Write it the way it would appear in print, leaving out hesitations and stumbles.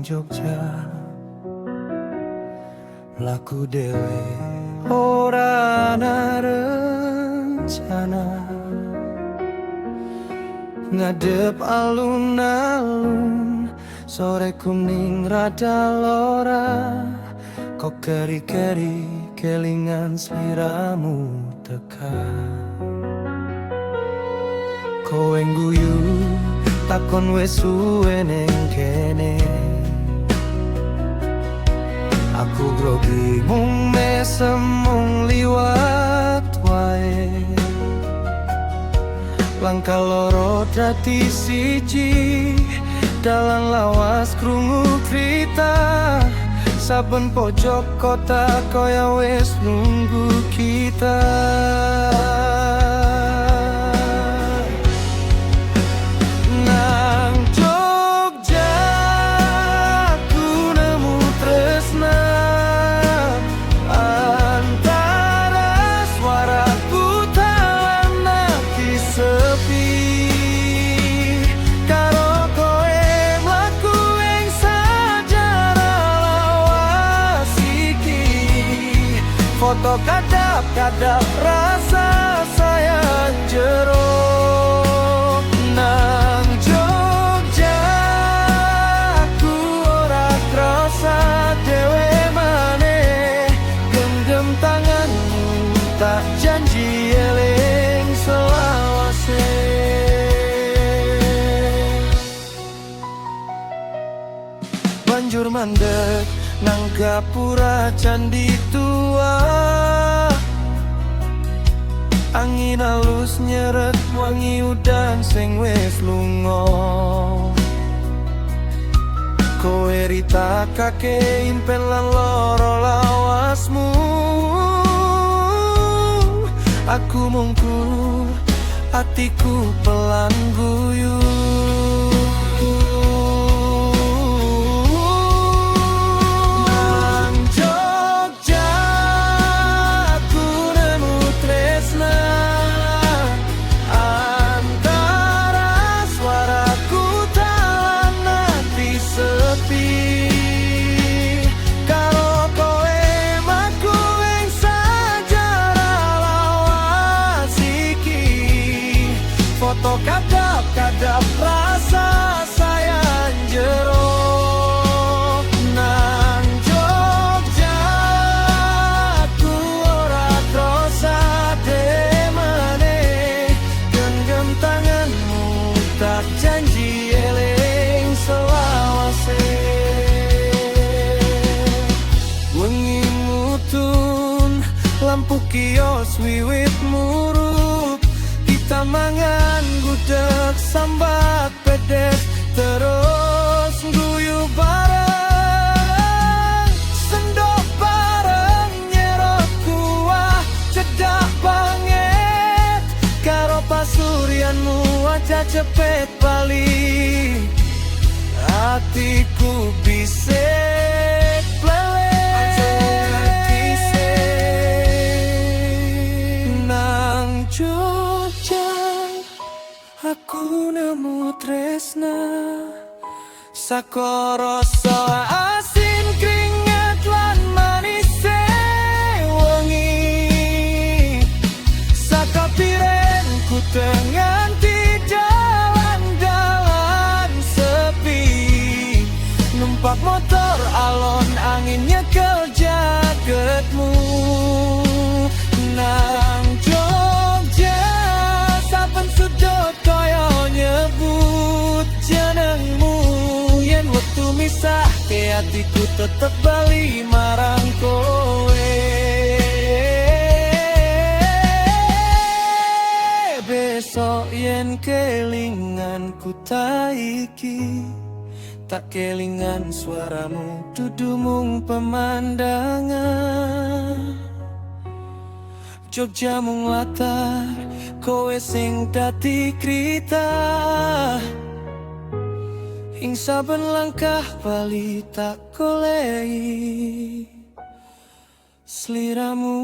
ning Jogja mlaku dhewe ora ana rencana ngadep alun-alun sore kuning rada lora kok keri-keri kelingan sliramu tekan kowe ngguyu takon wis suwe ning kene aku grogi mung mesem mung liwat wae langkah loro dadi siji dalan lawas krungu krita saben pojok kota koyo wis nunggu kita nang Jogja aku nemu tresna antara suaraku tanati sepi karo koe mlaku ing sajarah lawas iki foto kadap-kadap rasa sayang jero nang Jogja aku ora krasa dhewe maneh genggam tanganmu tak janji eling selawase banjur mandek nang gapura candi tua angin halus nyeret wangi udan sing wis lunga kowe rita kake impen lan loro lawasmu aku mungkur hatiku pelan guyu foto kadap-kadap rasa sayang jero nang Jogja aku ora krosa demane genggam tanganmu tak janji eling selawase wengi mutun lampu kios wiwit murup kita mangan gudeg sambat pedes terus guyu bareng sendok bareng nyerot kuah cedak banget karo pasuryanmu aja cepet bali hatiku bisik nang Jogja aku nemu tresna saka rasa asin keringat lan manise wengi saka pirenku nganti dalan-dalan sepi numpak motor alon angin nyekel jaketmu nang Jogja saben sudut koyo nyebut jenengmu yen wektu misah ke hatiku tetep bali marang kowe besok yen kelingan ku taiki tak kelingan suaramu dudu mung pemandangan Jogja mung latar kowe sing dadi krita ing saben langkah bali tak goleki sliramu